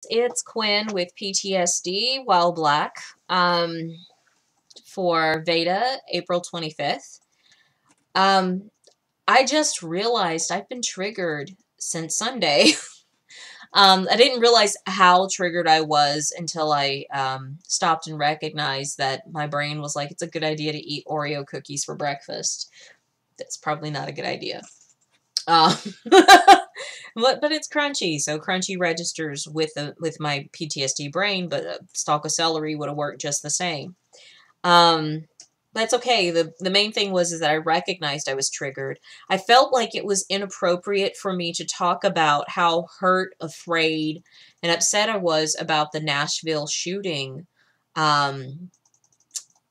It's Quinn with PTSD while black for Veda, April 25th. Um, I just realized I've been triggered since Sunday. I didn't realize how triggered I was until I stopped and recognized that my brain was like, it's a good idea to eat Oreo cookies for breakfast. That's probably not a good idea. Uh, but it's crunchy, so crunchy registers with my PTSD brain, but a stalk of celery would have worked just the same. That's okay. The main thing was is that I recognized I was triggered. I felt like it was inappropriate for me to talk about how hurt, afraid, and upset I was about the Nashville shooting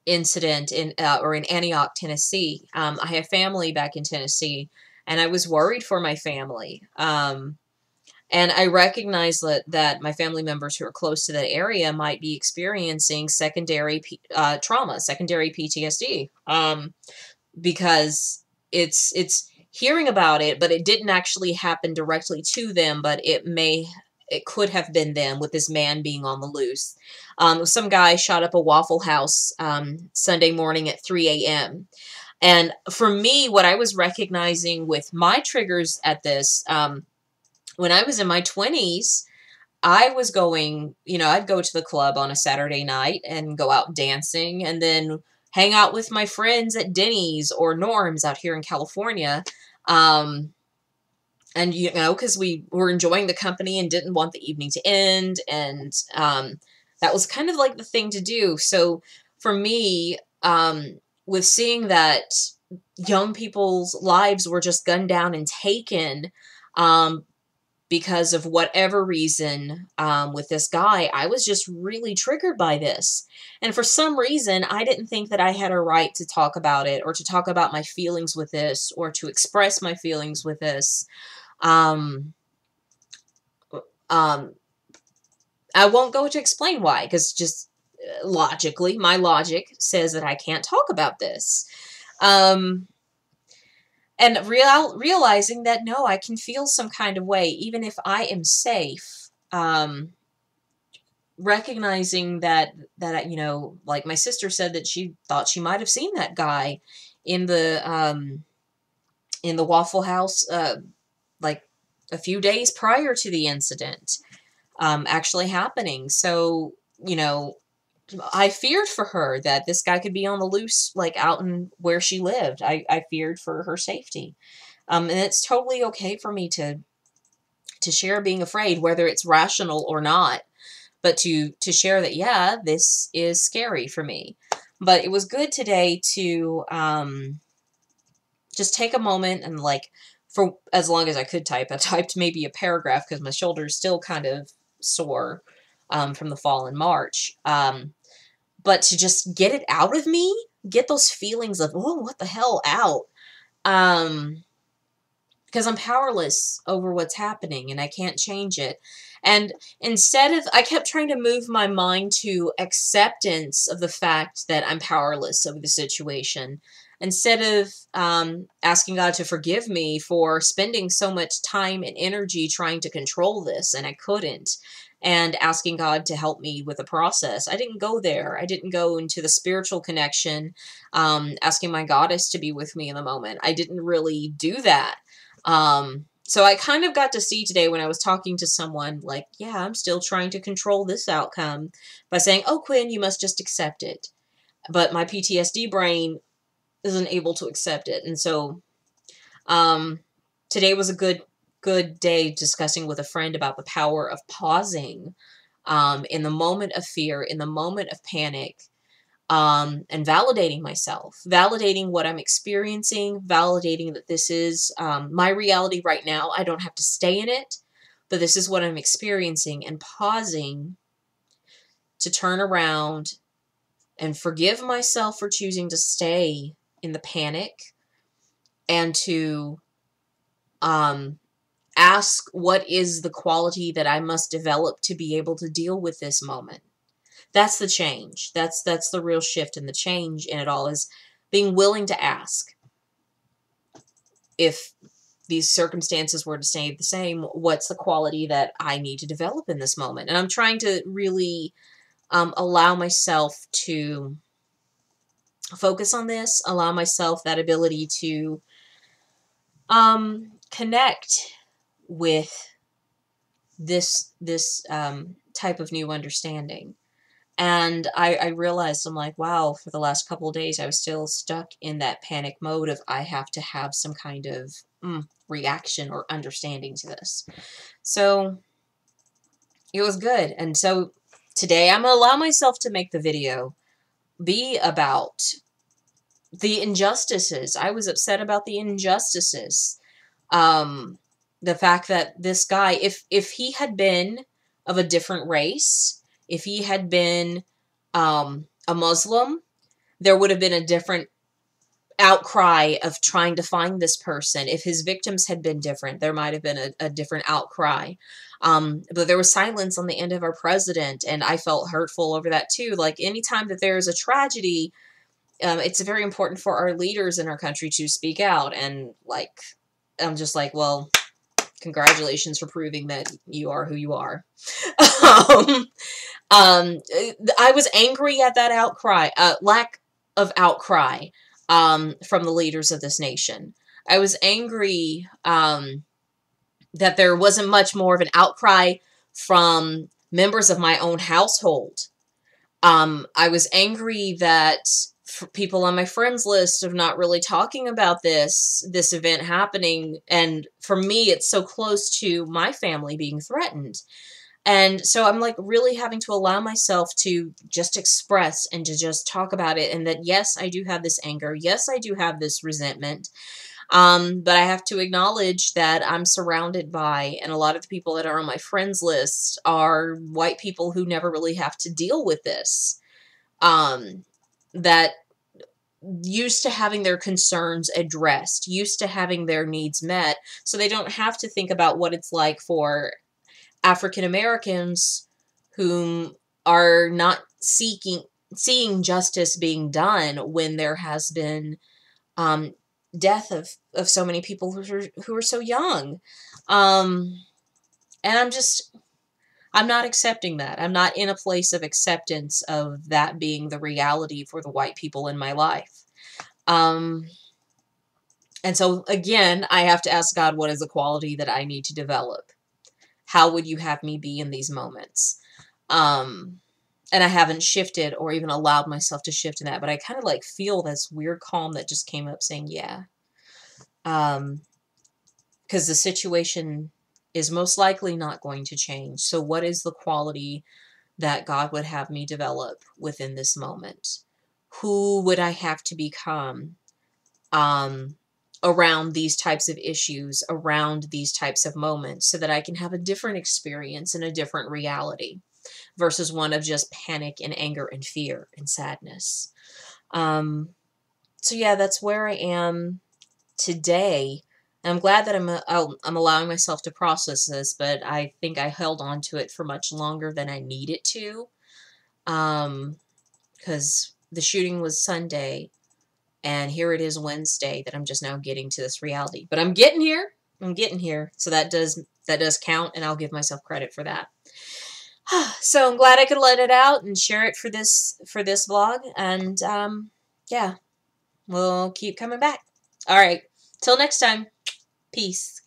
incident in Antioch, Tennessee. I have family back in Tennessee, and I was worried for my family. And I recognize that my family members who are close to that area might be experiencing secondary trauma, secondary PTSD, because it's hearing about it, but it didn't actually happen directly to them, but it could have been them with this man being on the loose. Some guy shot up a Waffle House Sunday morning at 3 a.m. And for me, what I was recognizing with my triggers at this, when I was in my 20s, I was going, I'd go to the club on a Saturday night and go out dancing and then hang out with my friends at Denny's or Norm's out here in California. And, because we were enjoying the company and didn't want the evening to end. And that was kind of like the thing to do. So for me, with seeing that young people's lives were just gunned down and taken, because of whatever reason with this guy, I was just really triggered by this. And for some reason, I didn't think that I had a right to talk about it or to talk about my feelings with this or to express my feelings with this. I won't go to explain why, because just logically, my logic says that I can't talk about this. And realizing that, no, I can feel some kind of way, even if I am safe. Recognizing that, like my sister said that she thought she might have seen that guy in the Waffle House, like a few days prior to the incident, actually happening. So, I feared for her that this guy could be on the loose, like out in where she lived. I feared for her safety. And it's totally okay for me to share being afraid, whether it's rational or not, but to share that, yeah, this is scary for me. But it was good today to just take a moment and, like, for as long as I could type, I typed maybe a paragraph because my shoulder's still kind of sore from the fall in March. But to just get it out of me, get those feelings of, oh, what the hell out. Because I'm powerless over what's happening and I can't change it. And I kept trying to move my mind to acceptance of the fact that I'm powerless over the situation. Instead of asking God to forgive me for spending so much time and energy trying to control this, and I couldn't, and asking God to help me with the process. I didn't go there. I didn't go into the spiritual connection, asking my goddess to be with me in the moment. I didn't really do that. So I kind of got to see today when I was talking to someone, like, yeah, I'm still trying to control this outcome by saying, oh, Quinn, you must just accept it. But my PTSD brain isn't able to accept it. And so today was a good day discussing with a friend about the power of pausing in the moment of fear, in the moment of panic, and validating myself, validating what I'm experiencing, validating that this is my reality right now. I don't have to stay in it, but this is what I'm experiencing, and pausing to turn around and forgive myself for choosing to stay in the panic, and to ask what is the quality that I must develop to be able to deal with this moment. That's the change. That's the real shift, and the change in it all is being willing to ask if these circumstances were to stay the same, what's the quality that I need to develop in this moment? And I'm trying to really allow myself to focus on this, allow myself that ability to connect with this type of new understanding. And I realized, I'm like, wow, for the last couple of days, I was still stuck in that panic mode of I have to have some kind of reaction or understanding to this. So it was good. And so today I'm going to allow myself to make the video be about the injustices. I was upset about the injustices. The fact that this guy, if he had been of a different race, if he had been a Muslim, there would have been a different outcry of trying to find this person. If his victims had been different, there might have been a different outcry. But there was silence on the end of our president, and I felt hurtful over that too. Like, anytime that there is a tragedy, it's very important for our leaders in our country to speak out. And, like, I'm just like, well, congratulations for proving that you are who you are. I was angry at that outcry, lack of outcry, from the leaders of this nation. I was angry, that there wasn't much more of an outcry from members of my own household. I was angry that people on my friends list of not really talking about this event happening. And for me, it's so close to my family being threatened. And so I'm like really having to allow myself to just express and to just talk about it. And that, yes, I do have this anger. Yes, I do have this resentment. But I have to acknowledge that I'm surrounded by, and a lot of the people that are on my friends list are white people who never really have to deal with this. That used to having their concerns addressed, used to having their needs met, so they don't have to think about what it's like for African Americans whom are not seeing justice being done when there has been death of so many people who are so young. And I'm not accepting that. I'm not in a place of acceptance of that being the reality for the white people in my life. And so, again, I have to ask God, what is the quality that I need to develop? How would you have me be in these moments? And I haven't shifted or even allowed myself to shift in that, but I kind of like feel this weird calm that just came up saying, yeah. Because the situation is most likely not going to change. So what is the quality that God would have me develop within this moment? Who would I have to become around these types of issues, around these types of moments, so that I can have a different experience and a different reality versus one of just panic and anger and fear and sadness. So yeah, that's where I am today. And I'm glad that I'm allowing myself to process this, but I think I held on to it for much longer than I needed to. Because the shooting was Sunday, and here it is Wednesday that I'm just now getting to this reality. But I'm getting here. I'm getting here. So that does count, and I'll give myself credit for that. So I'm glad I could let it out and share it for this vlog. And yeah, we'll keep coming back. All right. Till next time. Peace.